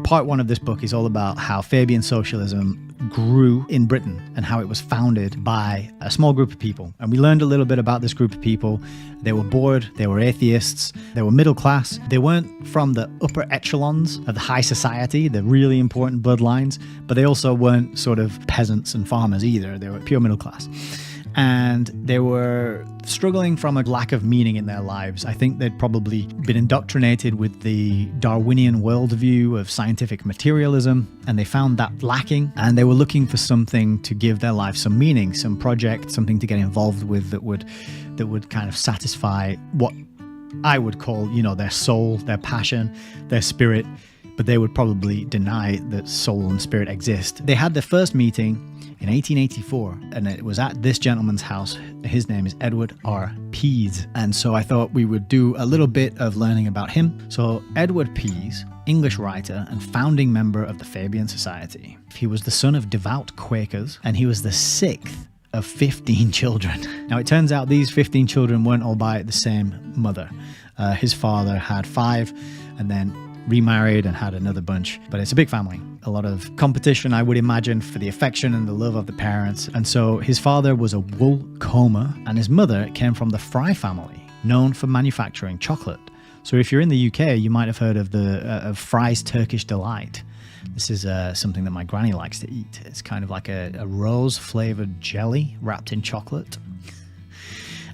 part one of this book is all about how Fabian socialism grew in Britain and how it was founded by a small group of people. And we learned a little bit about this group of people. They were bored, they were atheists, they were middle class. They weren't from the upper echelons of the high society, the really important bloodlines, but they also weren't sort of peasants and farmers either. They were pure middle class. And they were struggling from a lack of meaning in their lives. I think they'd probably been indoctrinated with the Darwinian worldview of scientific materialism, and they found that lacking, and they were looking for something to give their life some meaning, some project, something to get involved with that would kind of satisfy what I would call, their soul, their passion, their spirit, but they would probably deny that soul and spirit exist. They had their first meeting in 1884, and it was at this gentleman's house. His name is Edward R. Pease, and so I thought we would do a little bit of learning about him. So Edward Pease, English writer and founding member of the Fabian Society. He was the son of devout Quakers, and he was the sixth of 15 children. Now it turns out these 15 children weren't all by the same mother. His father had 5 and then remarried and had another bunch, but it's a big family. A lot of competition, I would imagine, for the affection and the love of the parents. And so his father was a wool comber, and his mother came from the Fry family, known for manufacturing chocolate. So if you're in the UK, you might have heard of of Fry's Turkish Delight. This is something that my granny likes to eat. It's kind of like a rose-flavored jelly wrapped in chocolate.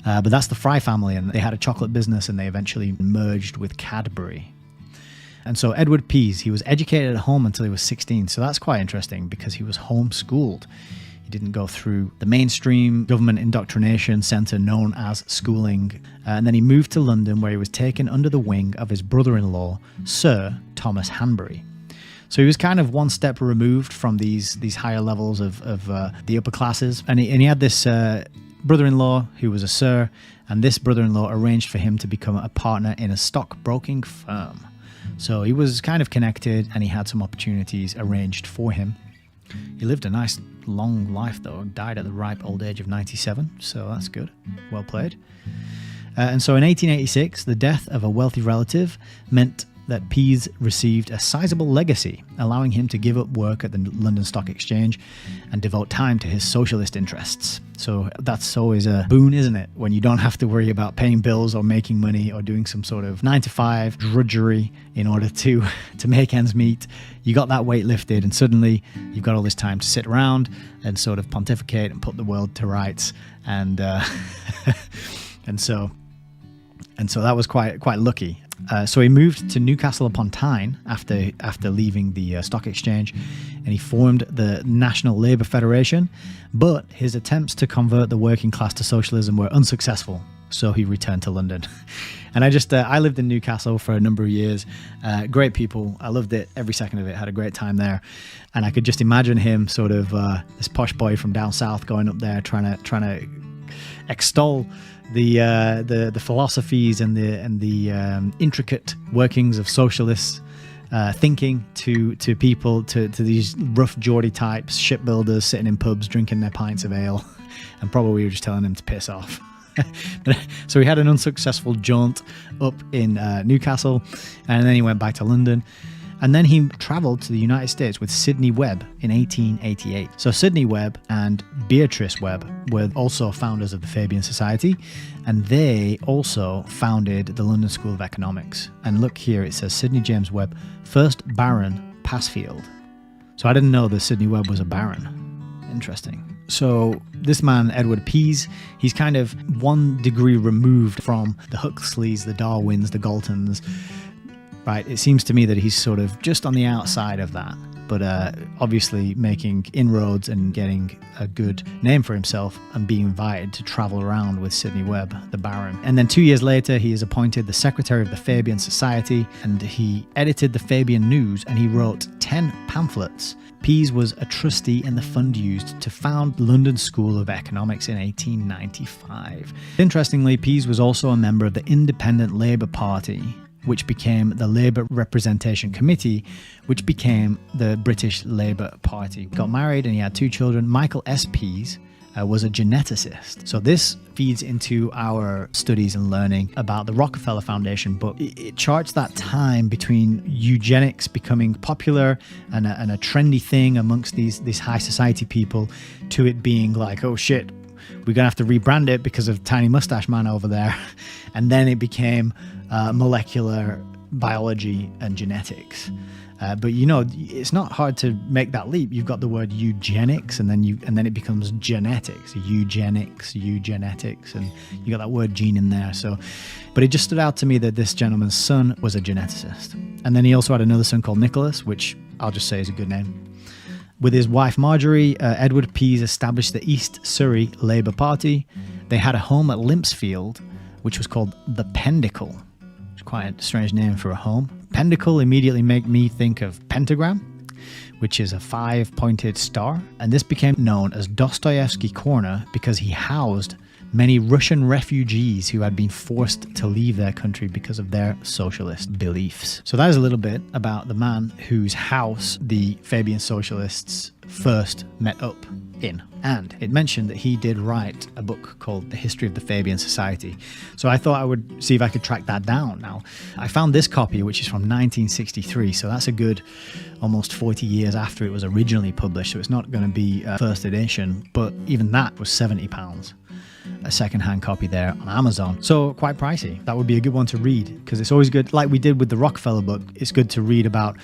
But that's the Fry family, and they had a chocolate business, and they eventually merged with Cadbury. And so Edward Pease, he was educated at home until he was 16. So that's quite interesting because he was homeschooled. He didn't go through the mainstream government indoctrination centre known as schooling. And then he moved to London, where he was taken under the wing of his brother-in-law, Sir Thomas Hanbury. So he was kind of one step removed from these higher levels of the upper classes. And he had this brother-in-law who was a sir, and this brother-in-law arranged for him to become a partner in a stockbroking firm. So he was kind of connected, and he had some opportunities arranged for him. He lived a nice long life, though. Died at the ripe old age of 97, so that's good. Well played. And so in 1886, the death of a wealthy relative meant that Pease received a sizable legacy, allowing him to give up work at the London Stock Exchange and devote time to his socialist interests. So that's always a boon, isn't it? When you don't have to worry about paying bills or making money or doing some sort of 9-to-5 drudgery in order to make ends meet. You got that weight lifted, and suddenly you've got all this time to sit around and sort of pontificate and put the world to rights. And and so that was quite lucky. So he moved to Newcastle upon Tyne after leaving the stock exchange, and he formed the National Labour Federation, but his attempts to convert the working class to socialism were unsuccessful, so he returned to London. And I lived in Newcastle for a number of years. Great people. I loved it, every second of it. Had a great time there. And I could just imagine him sort of this posh boy from down south going up there trying to extol the philosophies and the intricate workings of socialist thinking to people, to these rough Geordie types, shipbuilders sitting in pubs drinking their pints of ale, and probably we were just telling him to piss off. So he had an unsuccessful jaunt up in Newcastle, and then he went back to London. And then he traveled to the United States with Sidney Webb in 1888. So Sidney Webb and Beatrice Webb were also founders of the Fabian Society, and they also founded the London School of Economics. And look here, it says Sidney James Webb, 1st Baron Passfield. So I didn't know that Sidney Webb was a baron. Interesting. So this man, Edward Pease, he's kind of 1 degree removed from the Huxleys, the Darwins, the Galtons. Right, it seems to me that he's sort of just on the outside of that, but obviously making inroads and getting a good name for himself and being invited to travel around with Sidney Webb, the Baron. And then 2 years later, he is appointed the secretary of the Fabian Society, and he edited the Fabian News, and he wrote 10 pamphlets. Pease was a trustee in the fund used to found London School of Economics in 1895. Interestingly, Pease was also a member of the Independent Labour Party, which became the Labour Representation Committee, which became the British Labour Party. He got married and he had 2 children, Michael S. Pease was a geneticist. So this feeds into our studies and learning about the Rockefeller Foundation, but it charts that time between eugenics becoming popular and a trendy thing amongst these high society people to it being like, oh shit, we're gonna have to rebrand it because of tiny mustache man over there. And then it became molecular biology and genetics. But you know, it's not hard to make that leap. You've got the word eugenics, and then it becomes genetics, eugenetics, and you got that word gene in there. So, but it just stood out to me that this gentleman's son was a geneticist, and then he also had another son called Nicholas, which I'll just say is a good name. With his wife Marjorie, Edward Pease established the East Surrey Labour Party. They had a home at Limpsfield, which was called the Pendicle. It's quite a strange name for a home. Pendicle immediately made me think of pentagram, which is a 5-pointed star. And this became known as Dostoevsky Corner because he housed many Russian refugees who had been forced to leave their country because of their socialist beliefs. So that is a little bit about the man whose house the Fabian socialists first met up in. And it mentioned that he did write a book called The History of the Fabian Society. So I thought I would see if I could track that down. Now, I found this copy, which is from 1963. So that's a good almost 40 years after it was originally published. So it's not going to be a first edition, but even that was £70. A second-hand copy there on Amazon. So quite pricey. That would be a good one to read because it's always good, like we did with the Rockefeller book, it's good to read about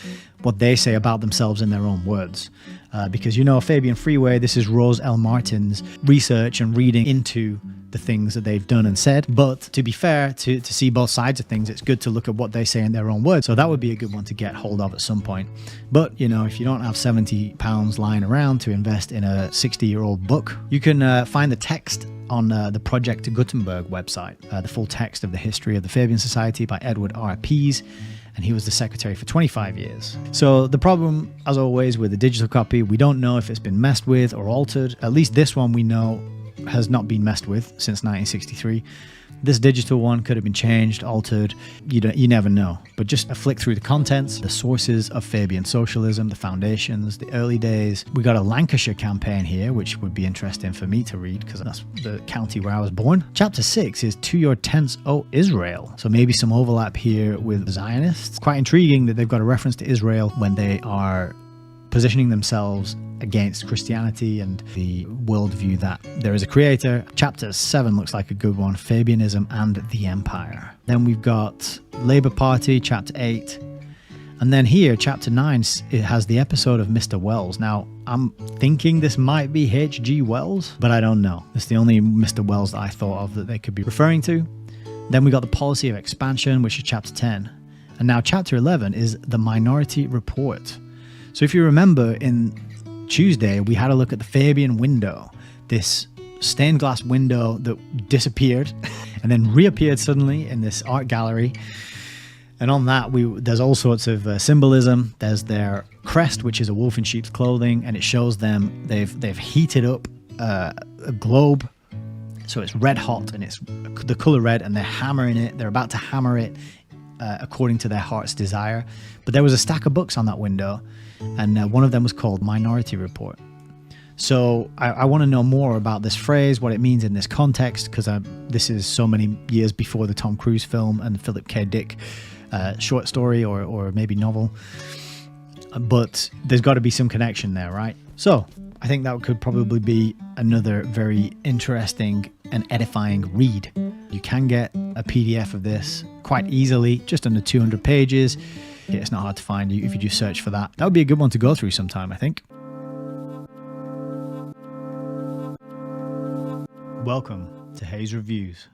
what they say about themselves in their own words. Because, you know, Fabian Freeway, this is Rose L. Martin's research and reading into the things that they've done and said. But to be fair, to see both sides of things, it's good to look at what they say in their own words. So that would be a good one to get hold of at some point. But, you know, if you don't have £70 lying around to invest in a 60-year-old book, you can find the text on the Project Gutenberg website, the full text of the history of the Fabian Society by Edward R. Pease, and he was the secretary for 25 years. So the problem, as always, with the digital copy, we don't know if it's been messed with or altered. At least this one we know has not been messed with since 1963. This digital one could have been changed, altered, you never know. But just a flick through the contents, the sources of Fabian socialism, the foundations, the early days. We got a Lancashire campaign here, which would be interesting for me to read because that's the county where I was born. Chapter 6 is To Your Tents, O Israel. So maybe some overlap here with Zionists. Quite intriguing that they've got a reference to Israel when they are positioning themselves against Christianity and the worldview that there is a creator. Chapter 7 looks like a good one, Fabianism and the Empire. Then we've got Labour Party, chapter 8. And then here, chapter 9, it has the episode of Mr. Wells. Now, I'm thinking this might be H.G. Wells, but I don't know. It's the only Mr. Wells that I thought of that they could be referring to. Then we got the Policy of Expansion, which is chapter 10. And now chapter 11 is the Minority Report. So if you remember in Tuesday, we had a look at the Fabian window, this stained glass window that disappeared and then reappeared suddenly in this art gallery. And on that, there's all sorts of symbolism. There's their crest, which is a wolf in sheep's clothing, and it shows them they've heated up a globe. So it's red hot and it's the color red, and they're hammering it. They're about to hammer it according to their heart's desire. But there was a stack of books on that window, and one of them was called Minority Report. So I want to know more about this phrase, what it means in this context, because this is so many years before the Tom Cruise film and Philip K. Dick short story or maybe novel. But there's got to be some connection there, right? So I think that could probably be another very interesting and edifying read. You can get a PDF of this quite easily, just under 200 pages. Yeah, it's not hard to find if you just search for that. That would be a good one to go through sometime, I think. Welcome to Hayes Reviews.